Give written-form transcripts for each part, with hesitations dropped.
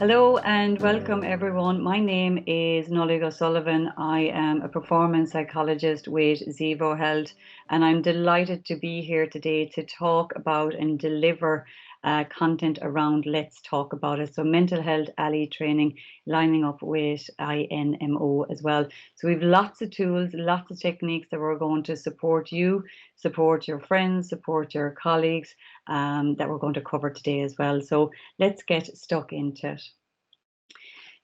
Hello and welcome everyone. My name is Nollaig O'Sullivan. I am a performance psychologist with Zevo Health, and I'm delighted to be here today to talk about and deliver content around Let's Talk About It. So mental health ally training, lining up with INMO as well. So we've lots of tools, lots of techniques that we're going to support you, support your friends, support your colleagues, that we're going to cover today as well. So let's get stuck into it.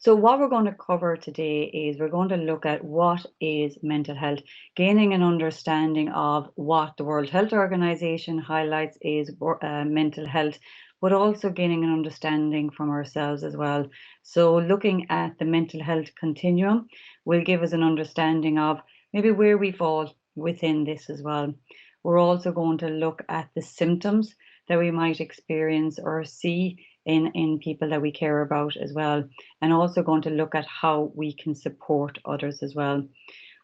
So what we're going to cover today is we're going to look at what is mental health, gaining an understanding of what the World Health Organization highlights is mental health, but also gaining an understanding from ourselves as well. So looking at the mental health continuum will give us an understanding of maybe where we fall within this as well. We're also going to look at the symptoms that we might experience or see in people that we care about as well, and also going to look at how we can support others as well.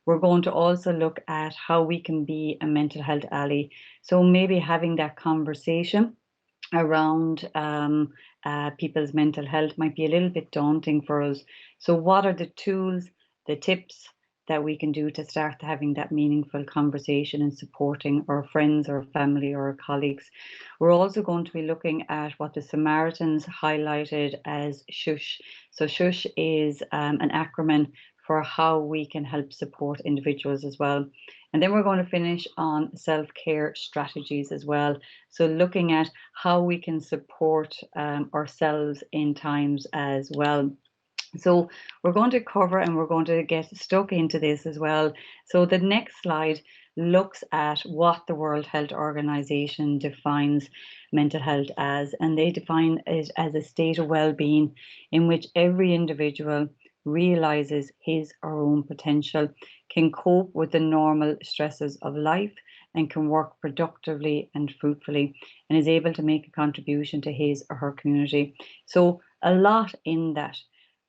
We're going to also look at how we can be a mental health ally. So maybe having that conversation around people's mental health might be a little bit daunting for us. So what are the tools, the tips that we can do to start having that meaningful conversation and supporting our friends or family or our colleagues? We're also going to be looking at what the Samaritans highlighted as Sush. So Sush is an acronym for how we can help support individuals as well. And then we're going to finish on self-care strategies as well. So looking at how we can support ourselves in times as well. So we're going to cover and we're going to get stuck into this as well. So the next slide looks at what the World Health Organization defines mental health as, and they define it as a state of well-being in which every individual realizes his or her own potential, can cope with the normal stresses of life, and can work productively and fruitfully, and is able to make a contribution to his or her community. So a lot in that.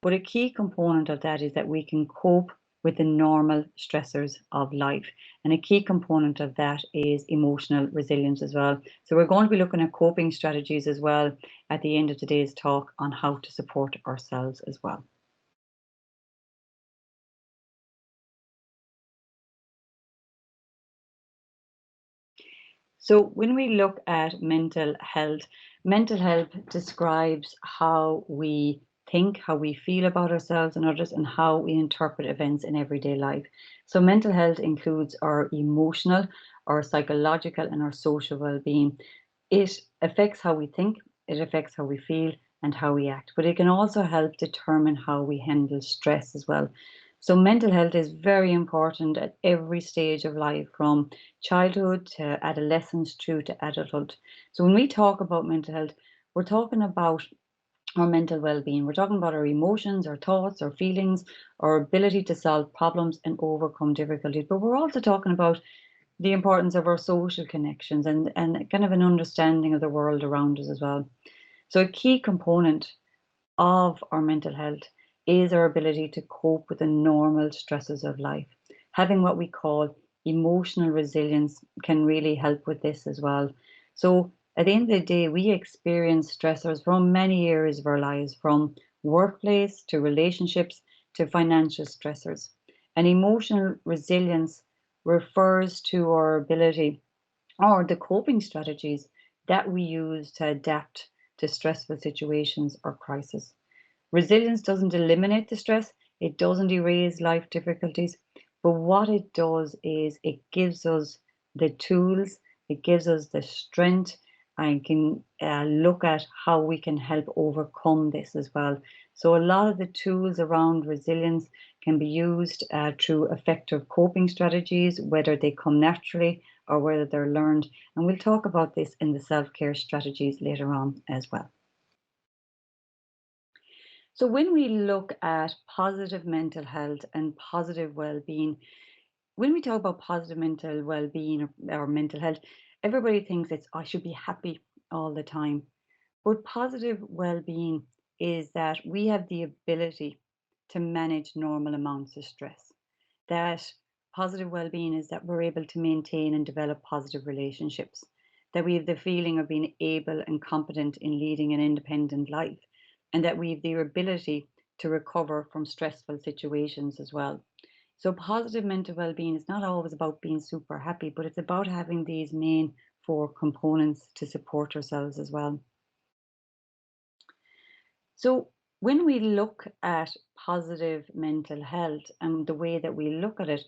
But a key component of that is that we can cope with the normal stressors of life. And a key component of that is emotional resilience as well. So we're going to be looking at coping strategies as well at the end of today's talk on how to support ourselves as well. So when we look at mental health describes how we think, how we feel about ourselves and others, and how we interpret events in everyday life. So mental health includes our emotional, our psychological, and our social well-being. It affects how we think, it affects how we feel and how we act, but it can also help determine how we handle stress as well. So mental health is very important at every stage of life, from childhood to adolescence through to adulthood. So when we talk about mental health, we're talking about our mental well-being. We're talking about our emotions, our thoughts, our feelings, our ability to solve problems and overcome difficulties. But we're also talking about the importance of our social connections and kind of an understanding of the world around us as well. So a key component of our mental health is our ability to cope with the normal stresses of life. Having what we call emotional resilience can really help with this as well. So at the end of the day, we experience stressors from many areas of our lives, from workplace to relationships to financial stressors. And emotional resilience refers to our ability or the coping strategies that we use to adapt to stressful situations or crisis. Resilience doesn't eliminate the stress, it doesn't erase life difficulties, but what it does is it gives us the tools, it gives us the strength, and can look at how we can help overcome this as well. So a lot of the tools around resilience can be used through effective coping strategies, whether they come naturally or whether they're learned. And we'll talk about this in the self-care strategies later on as well. So when we look at positive mental health and positive well-being, when we talk about positive mental well-being or mental health, everybody thinks it's I should be happy all the time. But positive well-being is that we have the ability to manage normal amounts of stress. That positive well-being is that we're able to maintain and develop positive relationships, that we have the feeling of being able and competent in leading an independent life, and that we have the ability to recover from stressful situations as well. So positive mental well-being is not always about being super happy, but it's about having these main four components to support ourselves as well. So when we look at positive mental health and the way that we look at it,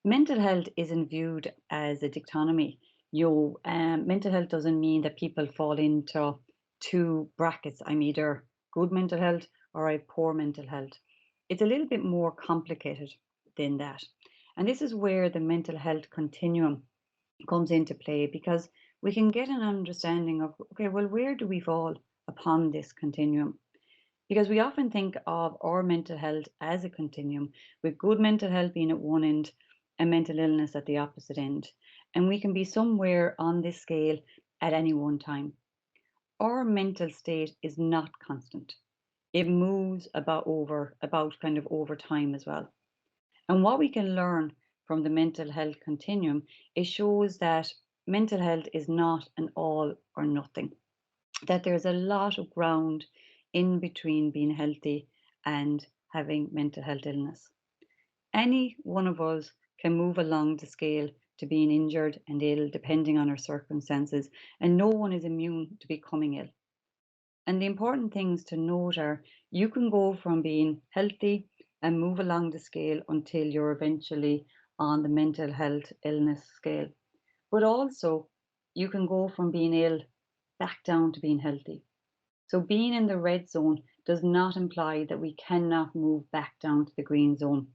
mental health isn't viewed as a dichotomy. Mental health doesn't mean that people fall into two brackets. I'm either good mental health or I have poor mental health. It's a little bit more complicated than that. And this is where the mental health continuum comes into play, because we can get an understanding of, okay, well, where do we fall upon this continuum? Because we often think of our mental health as a continuum, with good mental health being at one end and mental illness at the opposite end. And we can be somewhere on this scale at any one time. Our mental state is not constant. It moves about kind of over time as well. And what we can learn from the mental health continuum, it shows that mental health is not an all or nothing, that there's a lot of ground in between being healthy and having mental health illness. Any one of us can move along the scale to being injured and ill depending on our circumstances, and no one is immune to becoming ill. And the important things to note are, you can go from being healthy and move along the scale until you're eventually on the mental health illness scale. But also, you can go from being ill back down to being healthy. So being in the red zone does not imply that we cannot move back down to the green zone,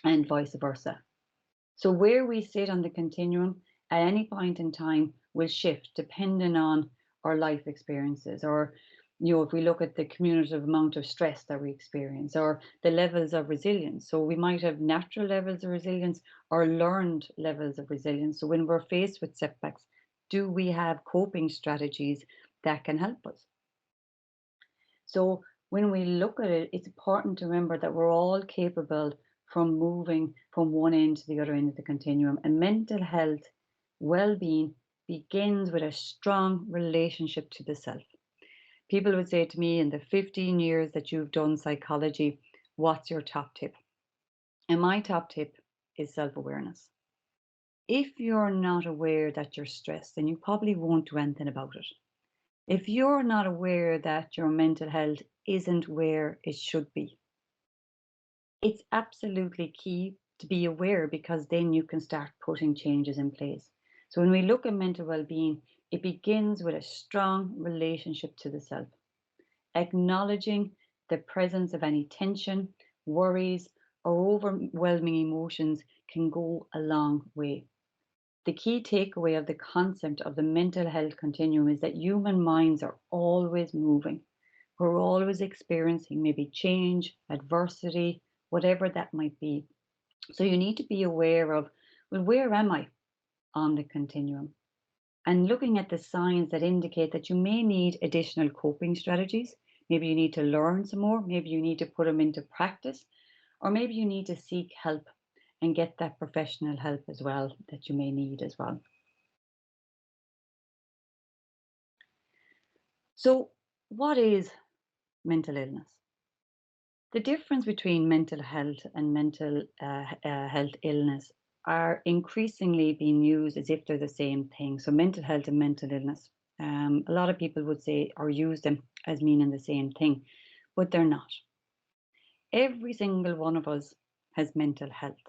and vice versa. So where we sit on the continuum at any point in time will shift depending on our life experiences, or if we look at the cumulative amount of stress that we experience, or the levels of resilience. So we might have natural levels of resilience or learned levels of resilience. So when we're faced with setbacks, do we have coping strategies that can help us? So when we look at it, it's important to remember that we're all capable from moving from one end to the other end of the continuum. And mental health well-being begins with a strong relationship to the self. People would say to me, in the 15 years that you've done psychology, what's your top tip? And my top tip is self-awareness. If you're not aware that you're stressed, then you probably won't do anything about it. If you're not aware that your mental health isn't where it should be, it's absolutely key to be aware, because then you can start putting changes in place. So when we look at mental well-being, it begins with a strong relationship to the self. Acknowledging the presence of any tension, worries, or overwhelming emotions can go a long way. The key takeaway of the concept of the mental health continuum is that human minds are always moving. We're always experiencing maybe change, adversity, whatever that might be. So you need to be aware of, well, where am I on the continuum? And looking at the signs that indicate that you may need additional coping strategies. Maybe you need to learn some more. Maybe you need to put them into practice, or maybe you need to seek help and get that professional help as well that you may need as well. So what is mental illness? The difference between mental health and mental health illness are increasingly being used as if they're the same thing. So mental health and mental illness. A lot of people would say or use them as meaning the same thing, but they're not. Every single one of us has mental health,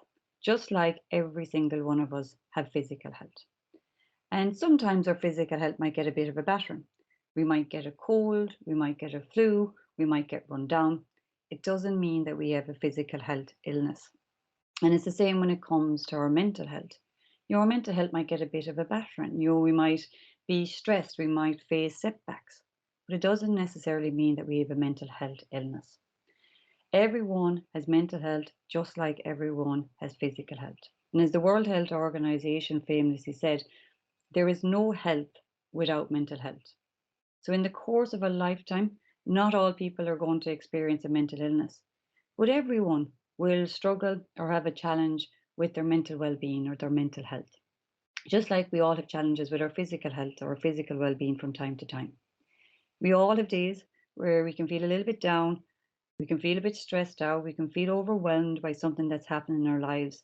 just like every single one of us have physical health. And sometimes our physical health might get a bit of a battering. We might get a cold, we might get a flu, we might get run down. It doesn't mean that we have a physical health illness. And it's the same when it comes to our mental health. Your mental health might get a bit of a battering. We might be stressed, we might face setbacks, but it doesn't necessarily mean that we have a mental health illness. Everyone has mental health just like everyone has physical health. And as the World Health Organization famously said, there is no health without mental health. So in the course of a lifetime, not all people are going to experience a mental illness, but everyone will struggle or have a challenge with their mental well-being or their mental health. Just like we all have challenges with our physical health or our physical well-being from time to time. We all have days where we can feel a little bit down, we can feel a bit stressed out, we can feel overwhelmed by something that's happening in our lives.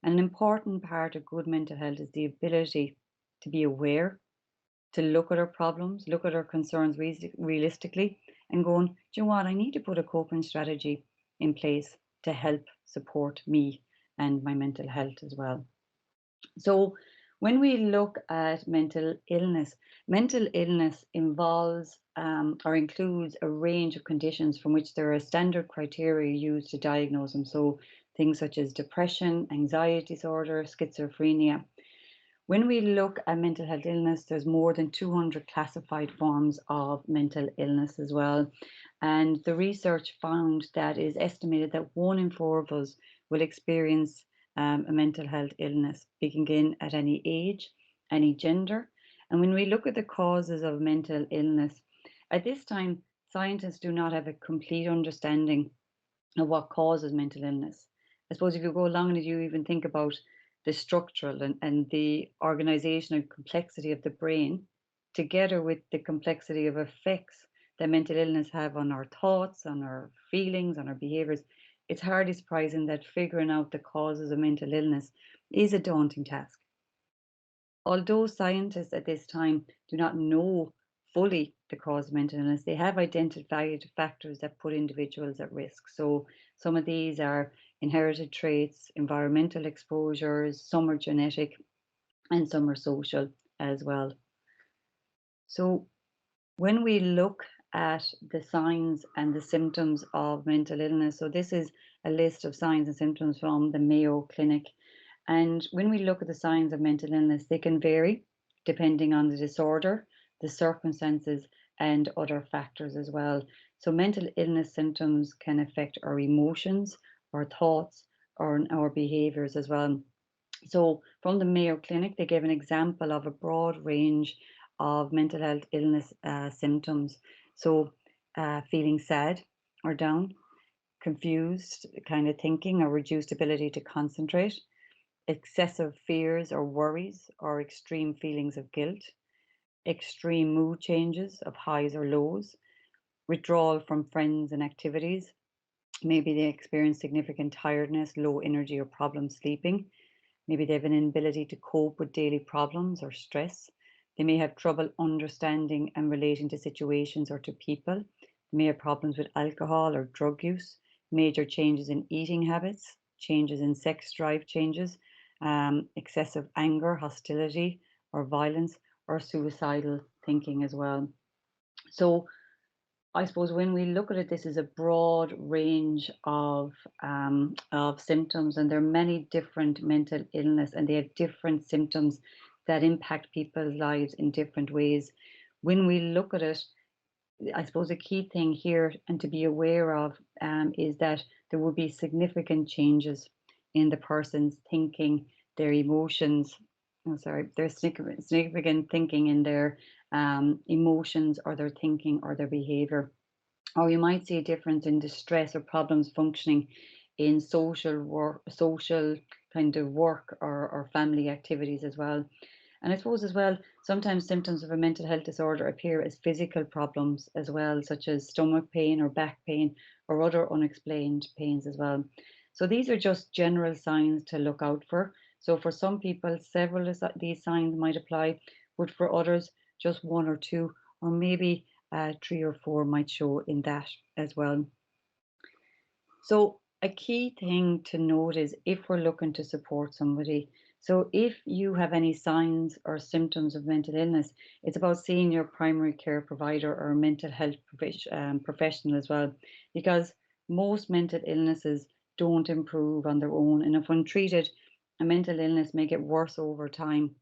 And an important part of good mental health is the ability to be aware, to look at our problems, look at our concerns realistically, and going, do you know what, I need to put a coping strategy in place to help support me and my mental health as well. So, when we look at mental illness involves or includes a range of conditions from which there are standard criteria used to diagnose them. So, things such as depression, anxiety disorder, schizophrenia. When we look at mental health illness, there's more than 200 classified forms of mental illness as well. And the research found that it is estimated that 1 in 4 of us will experience a mental health illness, begin at any age, any gender. And when we look at the causes of mental illness, at this time, scientists do not have a complete understanding of what causes mental illness. I suppose if you go along and you even think about the structural and the organizational complexity of the brain, together with the complexity of effects that mental illness have on our thoughts, on our feelings, on our behaviors, it's hardly surprising that figuring out the causes of mental illness is a daunting task. Although scientists at this time do not know fully the cause of mental illness, they have identified factors that put individuals at risk. So some of these are inherited traits, environmental exposures, some are genetic, and some are social as well. So when we look at the signs and the symptoms of mental illness, so this is a list of signs and symptoms from the Mayo Clinic. And when we look at the signs of mental illness, they can vary depending on the disorder, the circumstances, and other factors as well. So, mental illness symptoms can affect our emotions, our thoughts, or our behaviors as well. So, from the Mayo Clinic, they gave an example of a broad range of mental health illness symptoms. So, feeling sad or down, confused kind of thinking, or reduced ability to concentrate, excessive fears or worries, or extreme feelings of guilt, extreme mood changes of highs or lows, withdrawal from friends and activities. Maybe they experience significant tiredness, low energy, or problems sleeping. Maybe they have an inability to cope with daily problems or stress. They may have trouble understanding and relating to situations or to people. They may have problems with alcohol or drug use, major changes in eating habits, changes in sex drive changes, excessive anger, hostility, or violence, or suicidal thinking as well. So I suppose when we look at it, this is a broad range of symptoms, and there are many different mental illness, and they have different symptoms that impact people's lives in different ways. When we look at it, I suppose a key thing here and to be aware of is that there will be significant changes in the person's thinking, their emotions. Oh, sorry, there's significant thinking in their emotions or their thinking or their behavior. Or you might see a difference in distress or problems functioning in social kind of work or family activities as well. And I suppose as well, sometimes symptoms of a mental health disorder appear as physical problems as well, such as stomach pain or back pain or other unexplained pains as well. So these are just general signs to look out for. So for some people, several of these signs might apply, but for others, just 1 or 2, or maybe 3 or 4 might show in that as well. So a key thing to note is if we're looking to support somebody, so if you have any signs or symptoms of mental illness, it's about seeing your primary care provider or mental health professional as well, because most mental illnesses don't improve on their own. And if untreated, a mental illness may get worse over time,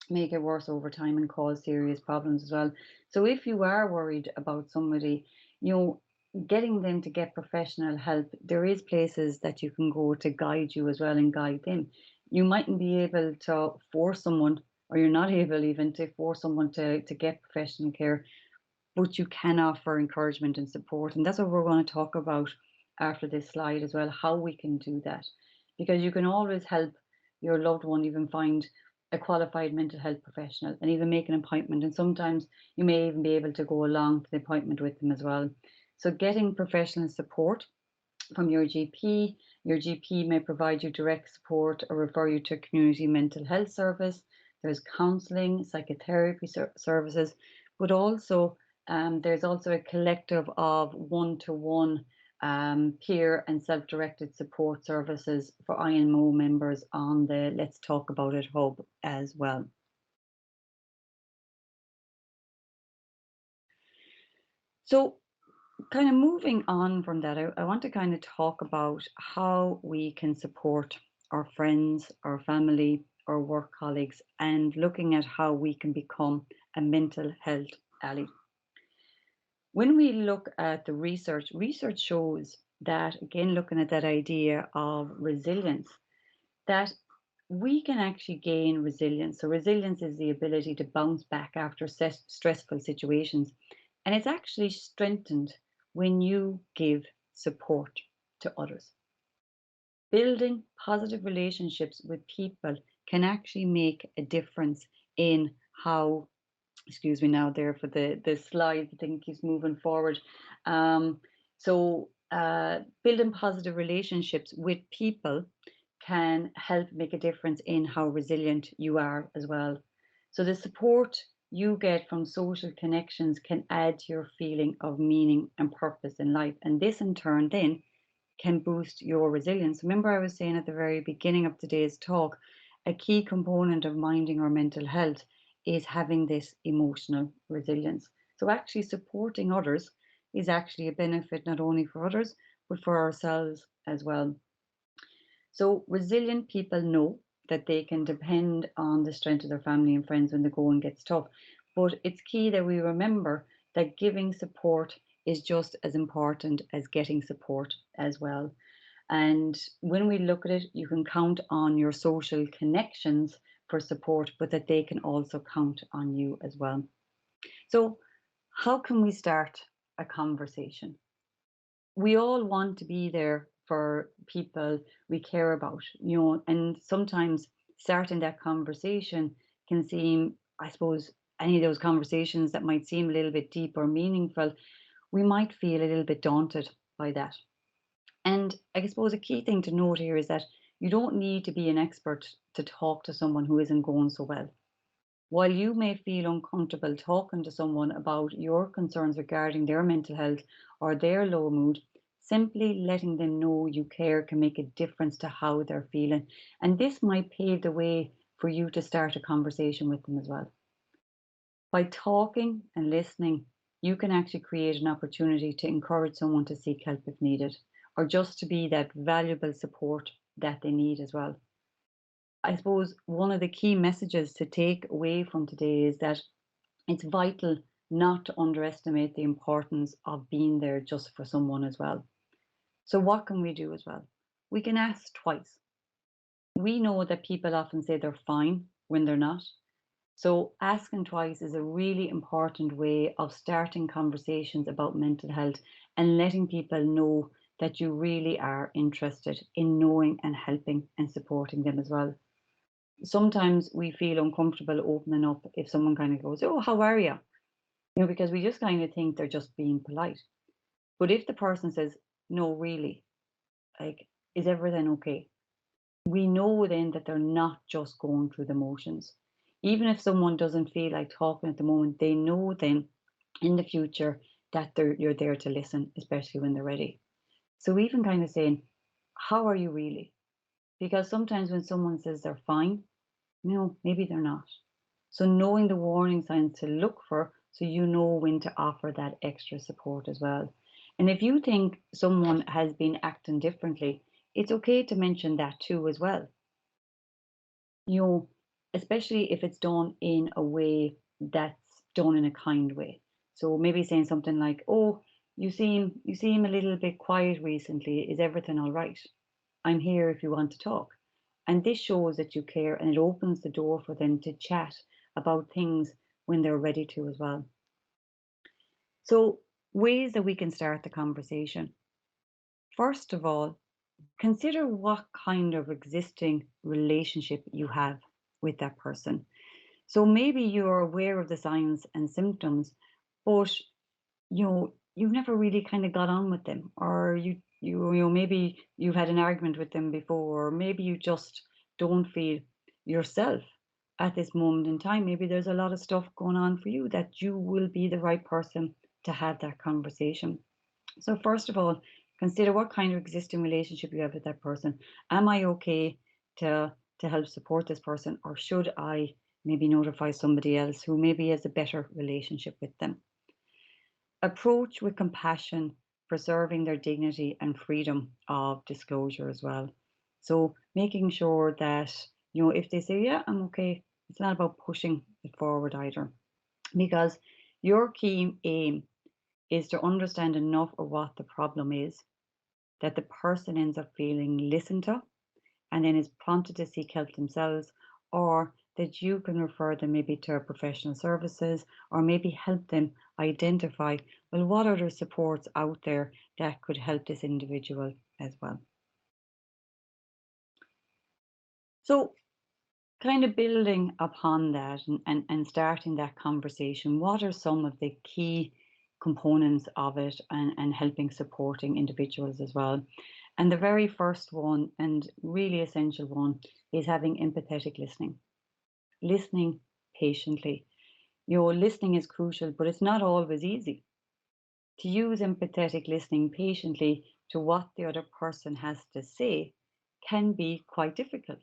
and cause serious problems as well. So if you are worried about somebody, you know, getting them to get professional help, there is places that you can go to guide you as well and guide them. You mightn't be able to force someone, or you're not able even to force someone to get professional care, but you can offer encouragement and support. And that's what we're going to talk about after this slide as well, how we can do that. Because you can always help your loved one even find a qualified mental health professional and even make an appointment. And sometimes you may even be able to go along to the appointment with them as well. So getting professional support from your GP. Your GP may provide you direct support or refer you to a community mental health service. There's counselling, psychotherapy services, but also there's also a collective of one-to-one peer and self-directed support services for INMO members on the Let's Talk About It hub as well. So kind of moving on from that, I want to kind of talk about how we can support our friends, our family, our work colleagues, and looking at how we can become a mental health ally. When we look at the research shows that, again, looking at that idea of resilience, that we can actually gain resilience. So resilience is the ability to bounce back after stressful situations. And it's actually strengthened when you give support to others. Building positive relationships with people can actually make a difference in how, excuse me now there for the slide, the thing keeps moving forward. Building positive relationships with people can help make a difference in how resilient you are as well. So the support you get from social connections can add to your feeling of meaning and purpose in life. And this in turn then can boost your resilience. Remember, I was saying at the very beginning of today's talk, a key component of minding our mental health is having this emotional resilience. So actually supporting others is actually a benefit not only for others, but for ourselves as well. So resilient people know that they can depend on the strength of their family and friends when the going gets tough. But it's key that we remember that giving support is just as important as getting support as well. And when we look at it, you can count on your social connections for support, but that they can also count on you as well. So, how can we start a conversation? We all want to be there for people we care about, and sometimes starting that conversation can seem, I suppose, any of those conversations that might seem a little bit deep or meaningful, we might feel a little bit daunted by that. And I suppose a key thing to note here is that you don't need to be an expert to talk to someone who isn't going so well. While you may feel uncomfortable talking to someone about your concerns regarding their mental health or their low mood, simply letting them know you care can make a difference to how they're feeling. And this might pave the way for you to start a conversation with them as well. By talking and listening, you can actually create an opportunity to encourage someone to seek help if needed, or just to be that valuable support that they need as well. I suppose one of the key messages to take away from today is that it's vital not to underestimate the importance of being there just for someone as well. So, what can we do as well? We can ask twice. We know that people often say they're fine when they're not. So, asking twice is a really important way of starting conversations about mental health and letting people know that you really are interested in knowing and helping and supporting them as well. Sometimes we feel uncomfortable opening up if someone kind of goes, "Oh, how are you?" Because we just kind of think they're just being polite. But if the person says, "No, really, like, is everything okay?" We know then that they're not just going through the motions. Even if someone doesn't feel like talking at the moment, they know then in the future that you're there to listen, especially when they're ready. So even kind of saying, "How are you really?" Because sometimes when someone says they're fine, maybe they're not. So knowing the warning signs to look for, so you know when to offer that extra support as well. And if you think someone has been acting differently, it's okay to mention that too as well. You know, especially if it's done in a way that's done in a kind way. So maybe saying something like, "Oh, you seem a little bit quiet recently. Is everything all right? I'm here if you want to talk." And this shows that you care and it opens the door for them to chat about things when they're ready to as well. So, ways that we can start the conversation. First of all, consider what kind of existing relationship you have. with that person. So maybe you're aware of the signs and symptoms, but you've never really kind of got on with them, or maybe you've had an argument with them before, or maybe you just don't feel yourself at this moment in time. Maybe there's a lot of stuff going on for you that you will be the right person to have that conversation. So first of all, consider what kind of existing relationship you have with that person. Am I okay to help support this person, or should I maybe notify somebody else who maybe has a better relationship with them? Approach with compassion, preserving their dignity and freedom of disclosure as well. So making sure that, if they say, yeah, I'm okay, it's not about pushing it forward either. Because your key aim is to understand enough of what the problem is, that the person ends up feeling listened to and then is prompted to seek help themselves, or that you can refer them maybe to professional services, or maybe help them identify, well, what other supports out there that could help this individual as well. So kind of building upon that and starting that conversation, what are some of the key components of it, and helping supporting individuals as well? And the very first one, and really essential one, is having empathetic listening. Listening patiently. Listening is crucial, but it's not always easy. To use empathetic listening patiently to what the other person has to say can be quite difficult,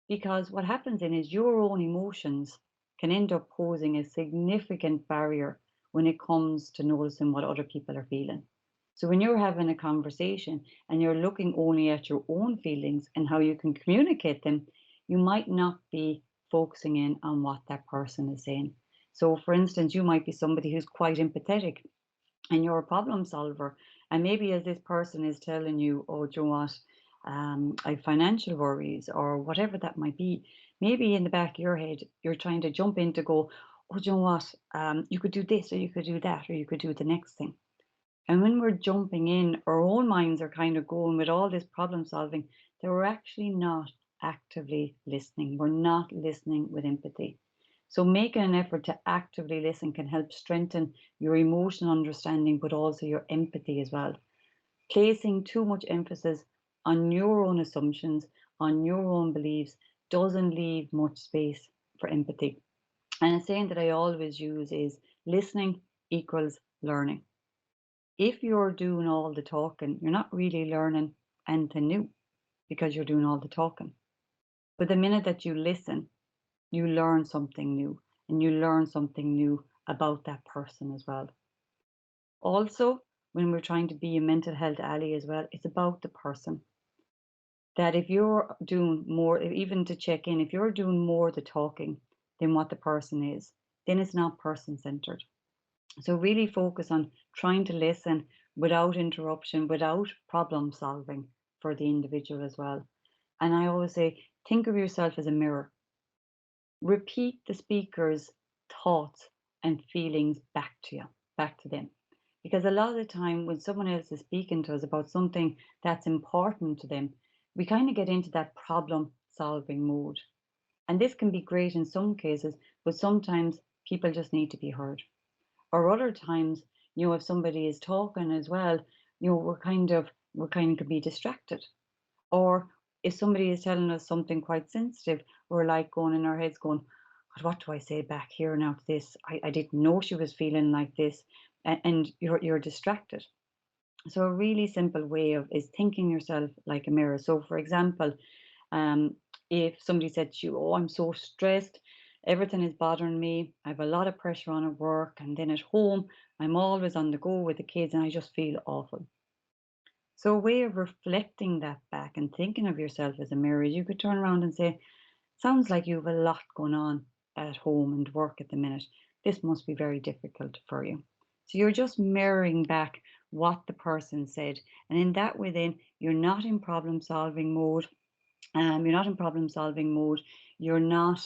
because what happens then is your own emotions can end up posing a significant barrier when it comes to noticing what other people are feeling. So when you're having a conversation and you're looking only at your own feelings and how you can communicate them, you might not be focusing in on what that person is saying. So for instance, you might be somebody who's quite empathetic and you're a problem solver. And maybe as this person is telling you, oh, do you know what? I have financial worries, or whatever that might be. Maybe in the back of your head, you're trying to jump in to go, oh, do you know what? You could do this, or you could do that, or you could do the next thing. And when we're jumping in, our own minds are kind of going with all this problem solving that we're actually not actively listening. We're not listening with empathy. So making an effort to actively listen can help strengthen your emotional understanding, but also your empathy as well. Placing too much emphasis on your own assumptions, on your own beliefs, doesn't leave much space for empathy. And a saying that I always use is listening equals learning. If you're doing all the talking, you're not really learning anything new, because you're doing all the talking. But the minute that you listen, you learn something new, and you learn something new about that person as well. Also, when we're trying to be a mental health ally as well, it's about the person. That if you're doing more, even to check in, if you're doing more the talking than what the person is, then it's not person centered. So really focus on trying to listen without interruption, without problem solving for the individual as well. And I always say, think of yourself as a mirror. Repeat the speaker's thoughts and feelings back to you, back to them. Because a lot of the time when someone else is speaking to us about something that's important to them, we kind of get into that problem solving mode. And this can be great in some cases, but sometimes people just need to be heard. Or other times, if somebody is talking as well, we're kind of could be distracted. Or if somebody is telling us something quite sensitive, we're like going in our heads going, "God, what do I say back here now to this? I didn't know she was feeling like this." And you're distracted. So a really simple way of is thinking yourself like a mirror. So for example, um, if somebody said to you, "Oh, I'm so stressed, everything is bothering me, I have a lot of pressure on at work, and then at home, I'm always on the go with the kids, and I just feel awful." So a way of reflecting that back and thinking of yourself as a mirror, you could turn around and say, "Sounds like you have a lot going on at home and work at the minute. This must be very difficult for you." So you're just mirroring back what the person said. And in that way, then you're not in problem solving mode. You're not in problem solving mode. You're not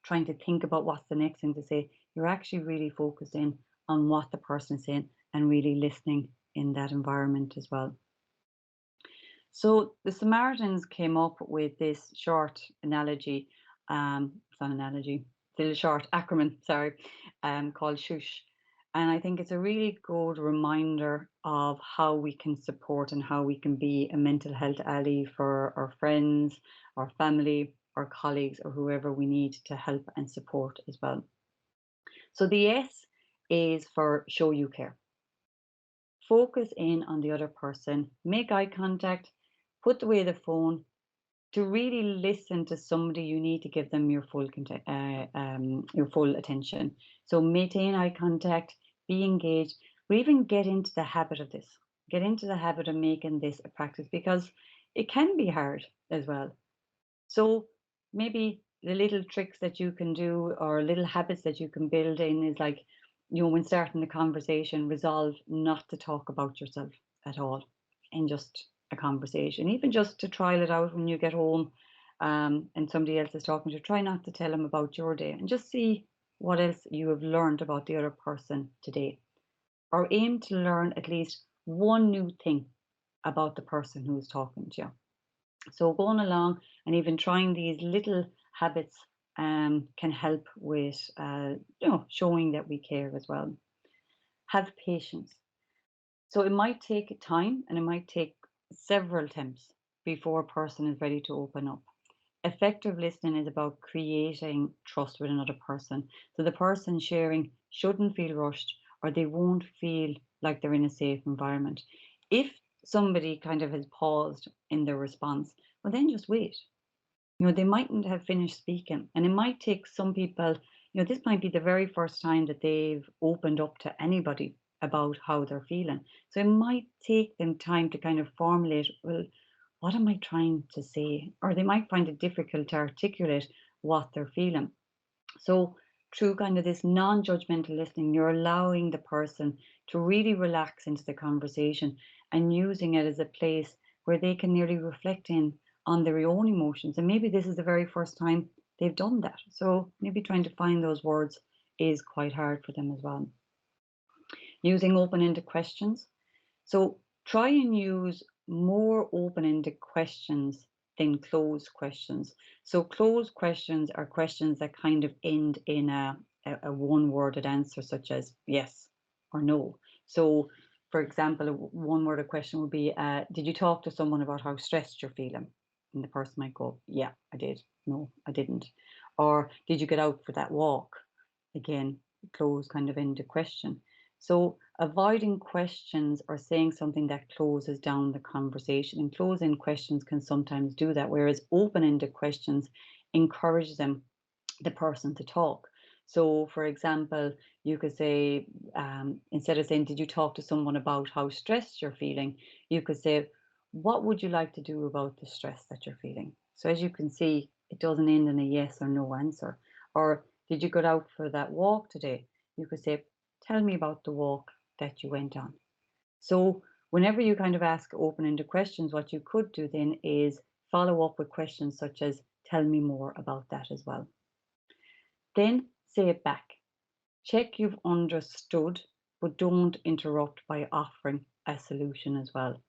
trying to think about what's the next thing to say. You're actually really focused in on what the person is saying and really listening in that environment as well. So the Samaritans came up with this short analogy It's not an analogy, it's a little short acronym, sorry, called Shush. And I think it's a really good reminder of how we can support and how we can be a mental health ally for our friends, our family, our colleagues, or whoever we need to help and support as well. So the S is for show you care. Focus in on the other person, make eye contact, put away the phone. To really listen to somebody, you need to give them your full attention. So maintain eye contact, be engaged, or even get into the habit of this. Get into the habit of making this a practice, because it can be hard as well. So maybe the little tricks that you can do or little habits that you can build in is like, when starting the conversation, resolve not to talk about yourself at all in just a conversation, even just to trial it out when you get home, and somebody else is talking to you, try not to tell them about your day and just see what else you have learned about the other person today, or aim to learn at least one new thing about the person who's talking to you. So going along and even trying these little habits can help with showing that we care as well. Have patience. So it might take time and it might take several attempts before a person is ready to open up. Effective listening is about creating trust with another person. So the person sharing shouldn't feel rushed, or they won't feel like they're in a safe environment. If somebody kind of has paused in their response, well, then just wait. They mightn't have finished speaking, and it might take some people, this might be the very first time that they've opened up to anybody about how they're feeling. So it might take them time to kind of formulate, well, what am I trying to say? Or they might find it difficult to articulate what they're feeling. So through kind of this non-judgmental listening, you're allowing the person to really relax into the conversation and using it as a place where they can nearly reflect in on their own emotions. And maybe this is the very first time they've done that. So maybe trying to find those words is quite hard for them as well. Using open-ended questions. So try and use more open-ended questions than closed questions. So closed questions are questions that kind of end in a one-worded answer, such as yes or no. So for example, a one-worded question would be, did you talk to someone about how stressed you're feeling? And the person might go, yeah, I did. No, I didn't. Or did you get out for that walk? Again, closed kind of ended question. So avoiding questions or saying something that closes down the conversation, and closing questions can sometimes do that, whereas open-ended questions encourage the person to talk. So for example, you could say, instead of saying, did you talk to someone about how stressed you're feeling? You could say, what would you like to do about the stress that you're feeling? So as you can see, it doesn't end in a yes or no answer. Or did you go out for that walk today? You could say, tell me about the walk that you went on. So whenever you kind of ask open-ended questions, what you could do then is follow up with questions such as, tell me more about that as well. Then say it back. Check you've understood, but don't interrupt by offering a solution as well.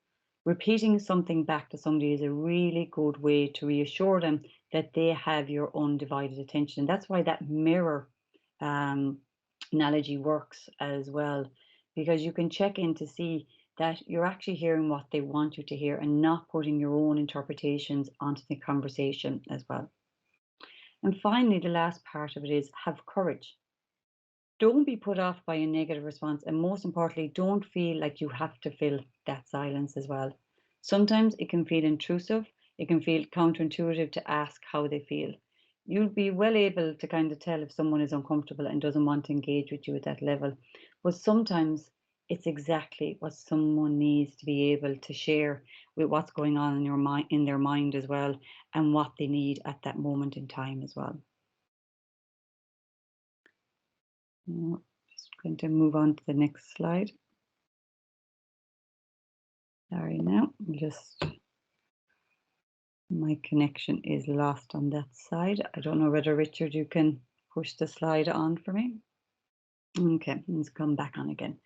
Repeating something back to somebody is a really good way to reassure them that they have your undivided attention. That's why that mirror analogy works as well, because you can check in to see that you're actually hearing what they want you to hear and not putting your own interpretations onto the conversation as well. And finally, the last part of it is have courage. Don't be put off by a negative response, and most importantly, don't feel like you have to fill that silence as well. Sometimes it can feel intrusive, it can feel counterintuitive to ask how they feel. You'll be well able to kind of tell if someone is uncomfortable and doesn't want to engage with you at that level. But sometimes it's exactly what someone needs to be able to share with what's going on in their mind as well, and what they need at that moment in time as well. Just going to move on to the next slide. Sorry now, my connection is lost on that side. I don't know whether, Richard, you can push the slide on for me. Okay, let's come back on again.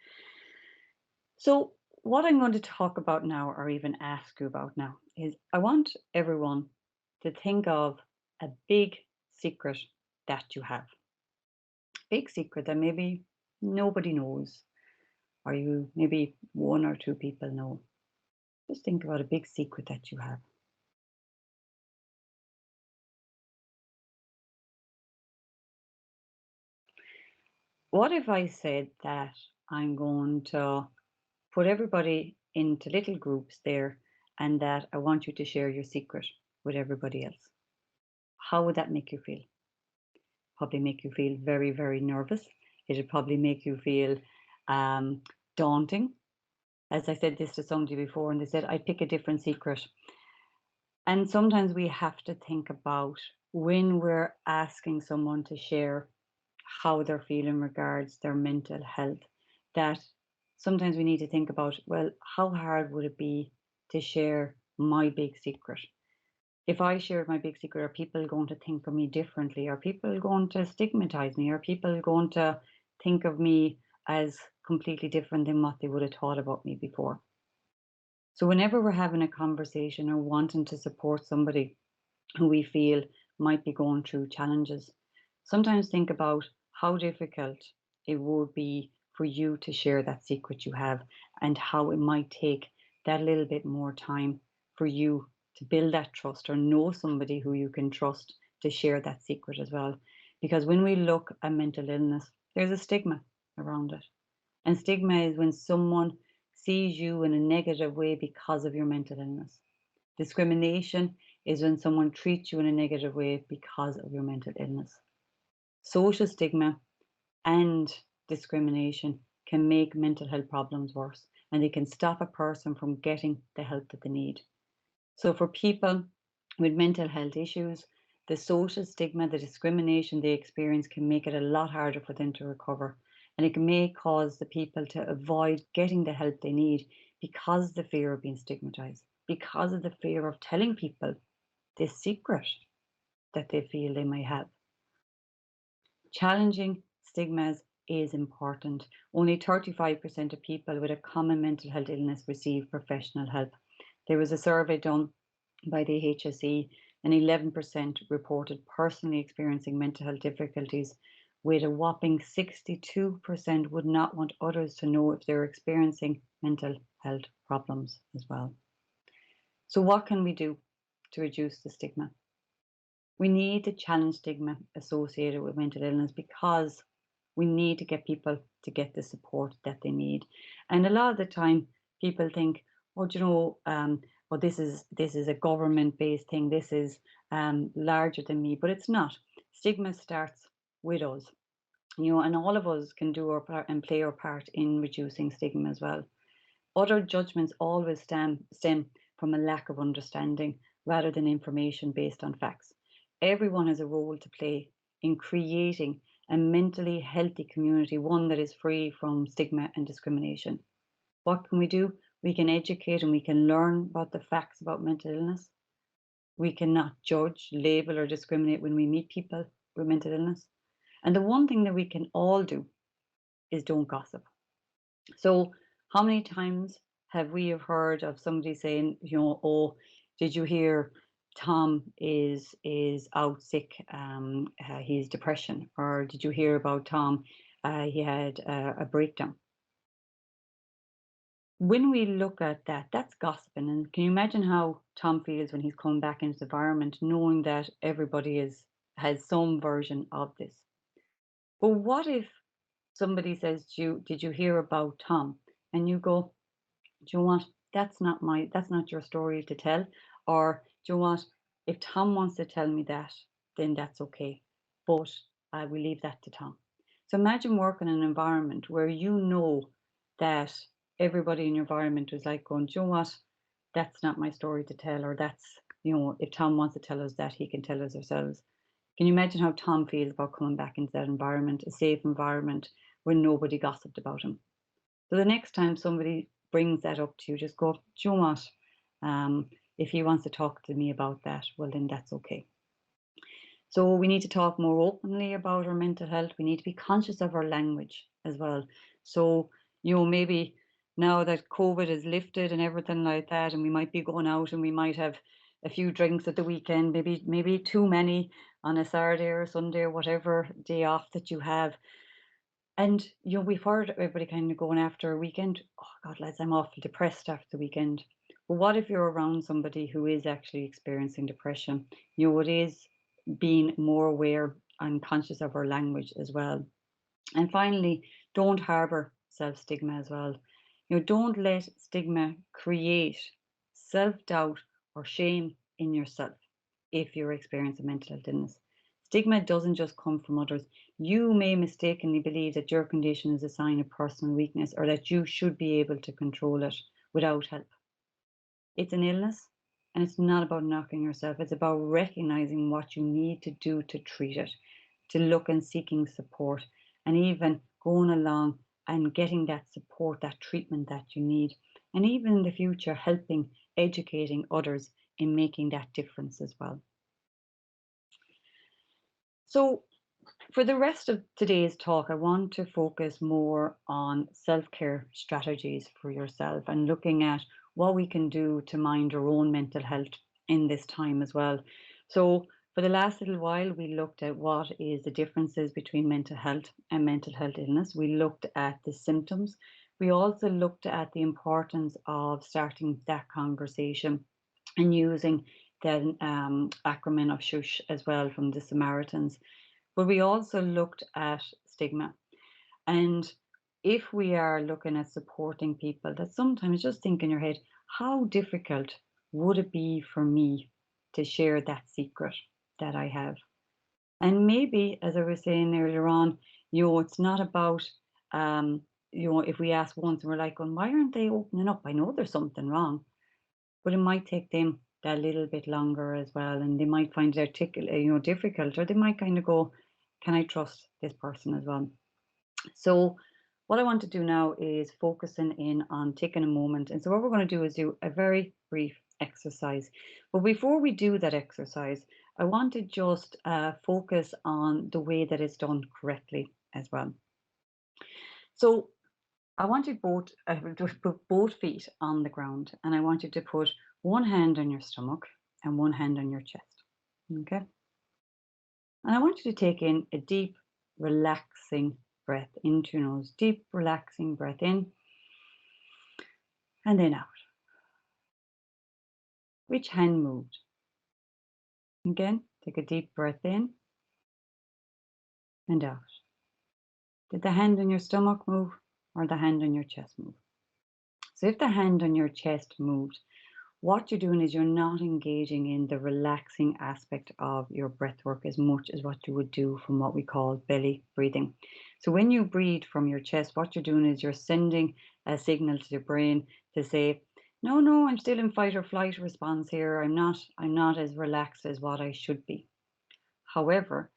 So what I'm going to talk about now, or even ask you about now, is I want everyone to think of a big secret that you have. Big secret that maybe nobody knows, or you maybe one or two people know. Just think about a big secret that you have. What if I said that I'm going to put everybody into little groups there and that I want you to share your secret with everybody else? How would that make you feel? Probably make you feel very, very nervous. It'd probably make you feel um, daunting. As I said this to somebody before, and they said, I'd pick a different secret. And sometimes we have to think about when we're asking someone to share how they're feeling regards their mental health, that sometimes we need to think about, well, how hard would it be to share my big secret? If I shared my big secret, are people going to think of me differently? Are people going to stigmatize me? Are people going to think of me as completely different than what they would have thought about me before? So whenever we're having a conversation or wanting to support somebody who we feel might be going through challenges, sometimes think about how difficult it would be for you to share that secret you have, and how it might take that little bit more time for you to build that trust or know somebody who you can trust to share that secret as well. Because when we look at mental illness, there's a stigma around it. And stigma is when someone sees you in a negative way because of your mental illness. Discrimination is when someone treats you in a negative way because of your mental illness. Social stigma and discrimination can make mental health problems worse, and they can stop a person from getting the help that they need. So for people with mental health issues, the social stigma, the discrimination they experience can make it a lot harder for them to recover. And it may cause the people to avoid getting the help they need because of the fear of being stigmatized, because of the fear of telling people this secret that they feel they may have. Challenging stigmas is important. Only 35% of people with a common mental health illness receive professional help. There was a survey done by the HSE, and 11% reported personally experiencing mental health difficulties, with a whopping 62% would not want others to know if they're experiencing mental health problems as well. So what can we do to reduce the stigma? We need to challenge stigma associated with mental illness, because we need to get people to get the support that they need. And a lot of the time, people think, oh, well, this is a government-based thing. This is larger than me, but it's not. Stigma starts with us, and all of us can do our part and play our part in reducing stigma as well. Other judgments always stem from a lack of understanding rather than information based on facts. Everyone has a role to play in creating a mentally healthy community, one that is free from stigma and discrimination. What can we do? We can educate and we can learn about the facts about mental illness. We cannot judge, label, or discriminate when we meet people with mental illness. And the one thing that we can all do is don't gossip. So, how many times have we heard of somebody saying, oh, did you hear Tom is out sick? He's depression, or did you hear about Tom? He had a breakdown. When we look at that, that's gossiping. And can you imagine how Tom feels when he's coming back into the environment, knowing that everybody has some version of this? But what if somebody says to you, "Did you hear about Tom?" And you go, "Do you know what? That's not your story to tell." Or, "Do you know what? If Tom wants to tell me that, then that's okay. But I will leave that to Tom." So imagine working in an environment where you know that everybody in your environment is like going, "Do you know what? That's not my story to tell," or that's, if Tom wants to tell us that, he can tell us ourselves. Can you imagine how Tom feels about coming back into that environment, a safe environment where nobody gossiped about him? So the next time somebody brings that up to you, just go, "Do you know what? If he wants to talk to me about that, well, then that's okay." So we need to talk more openly about our mental health. We need to be conscious of our language as well. So, maybe now that COVID is lifted and everything like that, and we might be going out and we might have a few drinks at the weekend, maybe too many on a Saturday or Sunday or whatever day off that you have. And we've heard everybody kind of going after a weekend, oh God, lads, I'm awful depressed after the weekend. But what if you're around somebody who is actually experiencing depression? It is being more aware and conscious of our language as well. And finally, don't harbor self-stigma as well. Don't let stigma create self-doubt or shame in yourself if you're experiencing mental health illness. Stigma doesn't just come from others. You may mistakenly believe that your condition is a sign of personal weakness or that you should be able to control it without help. It's an illness, and it's not about knocking yourself. It's about recognizing what you need to do to treat it, to look and seeking support, and even going along and getting that support, that treatment that you need. And even in the future, helping, educating others in making that difference as well. So for the rest of today's talk, I want to focus more on self-care strategies for yourself and looking at what we can do to mind our own mental health in this time as well. So for the last little while, we looked at what is the differences between mental health and mental health illness. We looked at the symptoms. We also looked at the importance of starting that conversation and using the acronym of Sush as well from the Samaritans. But we also looked at stigma. And if we are looking at supporting people, that sometimes just think in your head, how difficult would it be for me to share that secret that I have? And maybe, as I was saying earlier on, it's not about, if we ask once and we're like, well, why aren't they opening up? I know there's something wrong, but it might take them that little bit longer as well. And they might find it difficult, or they might kind of go, can I trust this person as well? So what I want to do now is focusing in on taking a moment. And so what we're going to do is do a very brief exercise. But before we do that exercise, I want to just focus on the way that it's done correctly as well. So I want you to put both feet on the ground, and I want you to put one hand on your stomach and one hand on your chest. Okay? And I want you to take in a deep, relaxing breath into your nose. Deep, relaxing breath in and then out. Which hand moved? Again, take a deep breath in and out. Did the hand on your stomach move or the hand on your chest move? So if the hand on your chest moved, what you're doing is you're not engaging in the relaxing aspect of your breath work as much as what you would do from what we call belly breathing. So when you breathe from your chest, what you're doing is you're sending a signal to the brain to say, no, I'm still in fight or flight response here. I'm not as relaxed as what I should be. However,